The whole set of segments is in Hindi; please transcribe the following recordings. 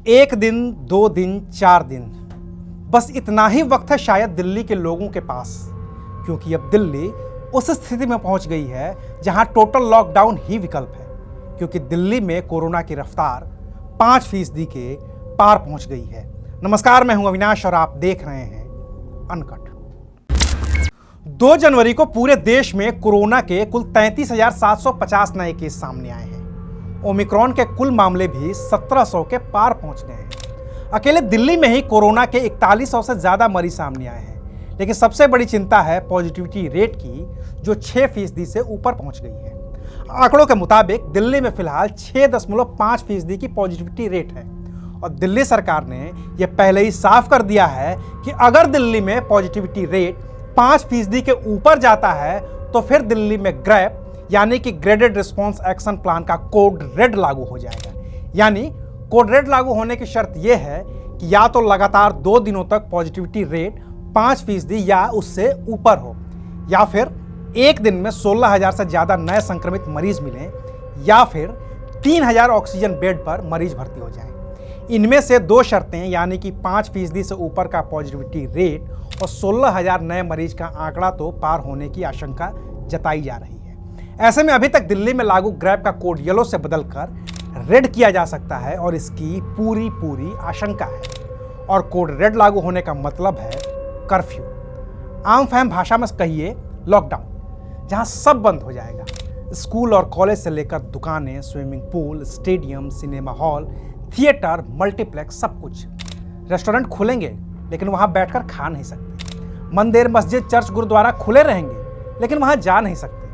एक दिन, 2 दिन, 4 दिन, बस इतना ही वक्त है शायद दिल्ली के लोगों के पास, क्योंकि अब दिल्ली उस स्थिति में पहुंच गई है जहां टोटल लॉकडाउन ही विकल्प है। क्योंकि दिल्ली में कोरोना की रफ्तार 5% के पार पहुंच गई है। नमस्कार, मैं हूं अविनाश और आप देख रहे हैं अनकट। 2 जनवरी को पूरे देश में कोरोना के कुल 33,750 नए केस सामने आए हैं। ओमिक्रॉन के कुल मामले भी 1700 के पार पहुंच गए हैं। अकेले दिल्ली में ही कोरोना के 4100 से ज्यादा मरीज सामने आए हैं। लेकिन सबसे बड़ी चिंता है पॉजिटिविटी रेट की, जो 6% से ऊपर पहुंच गई है। आंकड़ों के मुताबिक दिल्ली में फिलहाल 6.5% की पॉजिटिविटी रेट है। और दिल्ली सरकार ने यह पहले ही साफ कर दिया है कि अगर दिल्ली में पॉजिटिविटी रेट 5% के ऊपर जाता है तो फिर दिल्ली में ग्रैप यानी कि ग्रेडेड रिस्पॉन्स एक्शन प्लान का कोड रेड लागू हो जाएगा। यानी कोड रेड लागू होने की शर्त यह है कि या तो लगातार 2 दिनों तक पॉजिटिविटी रेट 5% या उससे ऊपर हो, या फिर एक दिन में 16,000 से ज्यादा नए संक्रमित मरीज मिलें, या फिर 3,000 ऑक्सीजन बेड पर मरीज भर्ती हो जाएं। इनमें से 2 शर्तें यानी कि 5% से ऊपर का पॉजिटिविटी रेट और 16,000 नए मरीज का आंकड़ा तो पार होने की आशंका जताई जा रही है। ऐसे में अभी तक दिल्ली में लागू ग्रैप का कोड येलो से बदलकर रेड किया जा सकता है और इसकी पूरी आशंका है। और कोड रेड लागू होने का मतलब है कर्फ्यू, आम फहम भाषा में कहिए लॉकडाउन, जहां सब बंद हो जाएगा। स्कूल और कॉलेज से लेकर दुकानें, swimming pool, stadium, cinema hall, theatre, multiplex, सब कुछ। रेस्टोरेंट खुलेंगे लेकिन वहां बैठकर खा नहीं सकते। मंदिर, मस्जिद, चर्च, गुरुद्वारा खुले रहेंगे लेकिन वहां जा नहीं सकते।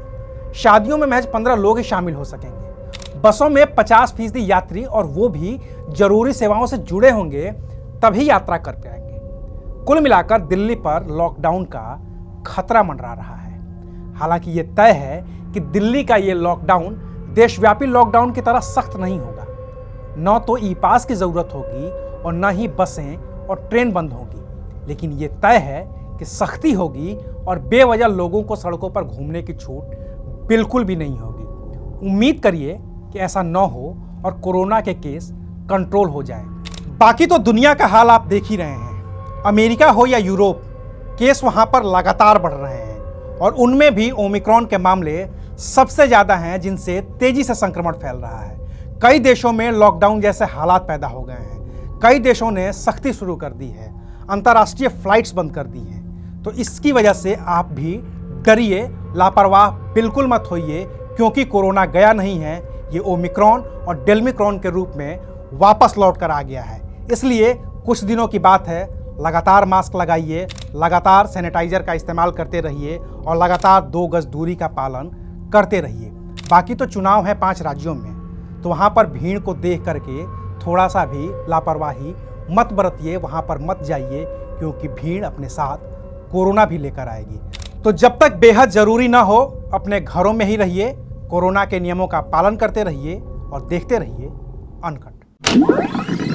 शादियों में महज 15 लोग ही शामिल हो सकेंगे। बसों में 50% यात्री, और वो भी जरूरी सेवाओं से जुड़े होंगे, तभी यात्रा कर पाएंगे। कुल मिलाकर दिल्ली पर लॉकडाउन का खतरा मंडरा रहा है। हालांकि ये तय है कि दिल्ली का ये लॉकडाउन देशव्यापी लॉकडाउन की तरह सख्त नहीं होगा। न तो ई पास की जरूरत होगी और न ही बसें और ट्रेन बंद होगी। लेकिन ये तय है कि सख्ती होगी और बेवजह लोगों को सड़कों पर घूमने की छूट बिल्कुल भी नहीं होगी। उम्मीद करिए कि ऐसा न हो और कोरोना के केस कंट्रोल हो जाए। बाकी तो दुनिया का हाल आप देख ही रहे हैं। अमेरिका हो या यूरोप, केस वहां पर लगातार बढ़ रहे हैं और उनमें भी ओमिक्रॉन के मामले सबसे ज्यादा हैं, जिनसे तेजी से संक्रमण फैल रहा है। कई देशों में लॉकडाउन जैसे हालात पैदा हो गए हैं। कई देशों ने सख्ती शुरू कर दी है, अंतर्राष्ट्रीय फ्लाइट्स बंद कर दी हैं। तो इसकी वजह से आप भी डरिए, लापरवाह बिल्कुल मत होइए, क्योंकि कोरोना गया नहीं है। ये ओमिक्रॉन और डेल्मिक्रॉन के रूप में वापस लौट कर आ गया है। इसलिए कुछ दिनों की बात है, लगातार मास्क लगाइए, लगातार सैनिटाइजर का इस्तेमाल करते रहिए और लगातार 2 गज दूरी का पालन करते रहिए। बाकी तो चुनाव है 5 राज्यों में, तो वहाँ पर भीड़ को देख करके थोड़ा सा भी लापरवाही मत बरतिए, वहाँ पर मत जाइए, क्योंकि भीड़ अपने साथ कोरोना भी लेकर आएगी। तो जब तक बेहद जरूरी ना हो, अपने घरों में ही रहिए, कोरोना के नियमों का पालन करते रहिए और देखते रहिए अनकट।